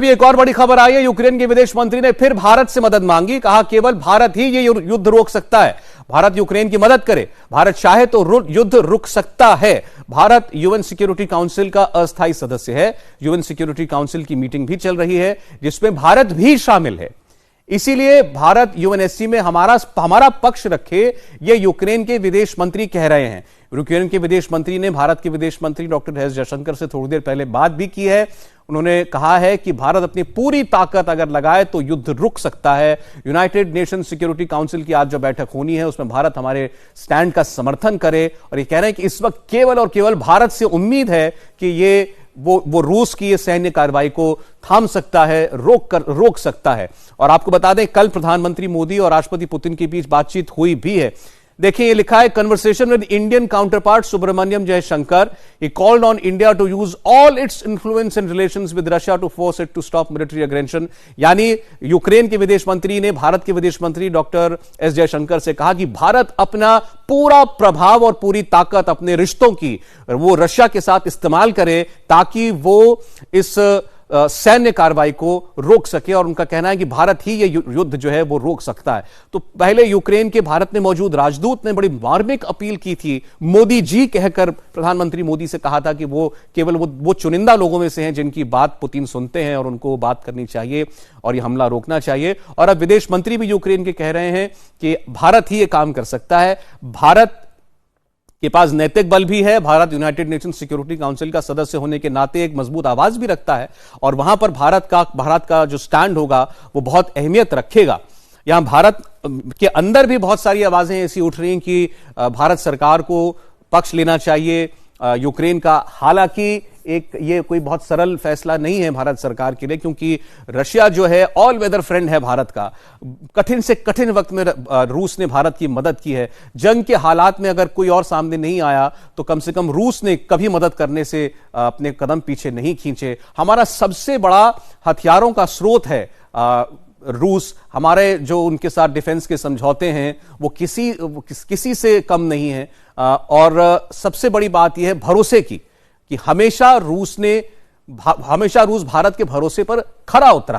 अभी एक और बड़ी खबर आई है। यूक्रेन के विदेश मंत्री ने फिर भारत से मदद मांगी। कहा केवल भारत ही ये युद्ध रोक सकता है। भारत यूक्रेन की मदद करे, भारत चाहे तो युद्ध रुक सकता है। भारत यूएन सिक्योरिटी काउंसिल का अस्थायी सदस्य है। यूएन सिक्योरिटी काउंसिल की मीटिंग भी चल रही है जिसमें भारत भी शामिल है। इसीलिए भारत यूएनएससी में हमारा पक्ष रखे, ये यूक्रेन के विदेश मंत्री कह रहे हैं। यूक्रेन के विदेश मंत्री ने भारत के विदेश मंत्री डॉक्टर एस जयशंकर से थोड़ी देर पहले बात भी की है। उन्होंने कहा है कि भारत अपनी पूरी ताकत अगर लगाए तो युद्ध रुक सकता है। यूनाइटेड नेशन सिक्योरिटी काउंसिल की आज जो बैठक होनी है उसमें भारत हमारे स्टैंड का समर्थन करे। और ये कह रहे हैं कि इस वक्त केवल और केवल भारत से उम्मीद है कि ये वो रूस की ये सैन्य कार्रवाई को थाम सकता है, रोक सकता है। और आपको बता दें, कल प्रधानमंत्री मोदी और राष्ट्रपति पुतिन के बीच बातचीत हुई भी है। देखिए, ये लिखा है, conversation with Indian counterpart Subrahmanyam Jaishankar, he called on India to use all its influence in relations with Russia to force it to stop military aggression. यानी यूक्रेन के विदेश मंत्री ने भारत के विदेश मंत्री डॉक्टर एस जयशंकर से कहा कि भारत अपना पूरा प्रभाव और पूरी ताकत अपने रिश्तों की वो रशिया के साथ इस्तेमाल करे ताकि वो इस सैन्य कार्रवाई को रोक सके। और उनका कहना है कि भारत ही ये युद्ध जो है वो रोक सकता है। तो पहले यूक्रेन के भारत में मौजूद राजदूत ने बड़ी मार्मिक अपील की थी, मोदी जी कहकर प्रधानमंत्री मोदी से कहा था कि वो केवल वो चुनिंदा लोगों में से हैं जिनकी बात पुतिन सुनते हैं और उनको बात करनी चाहिए और ये हमला रोकना चाहिए। और अब विदेश मंत्री भी यूक्रेन के कह रहे हैं कि भारत ही ये काम कर सकता है। भारत के पास नैतिक बल भी है। Bharat United nation security council का सदस्य होने के नाते एक मजबूत आवाज भी रखता है और वहां पर भारत का जो स्टैंड होगा वो बहुत अहमियत रखेगा। यहां भारत के अंदर भी बहुत सारी आवाजें ऐसी उठ रही हैं कि भारत सरकार को पक्ष लेना चाहिए यूक्रेन का। हालांकि ये कोई बहुत सरल फैसला नहीं है भारत सरकार के लिए, क्योंकि रशिया जो है ऑल वेदर फ्रेंड है भारत का। कठिन से कठिन वक्त में रूस ने भारत की मदद की है। जंग के हालात में अगर कोई और सामने नहीं आया तो कम से कम रूस ने कभी मदद करने से अपने कदम पीछे नहीं खींचे। हमारा सबसे बड़ा हथियारों का स्रोत है रूस। हमारे जो उनके साथ डिफेंस के समझौते हैं वो किसी से कम नहीं है। और सबसे बड़ी बात यह है भरोसे की, कि हमेशा रूस भारत के भरोसे पर खरा उतरा है।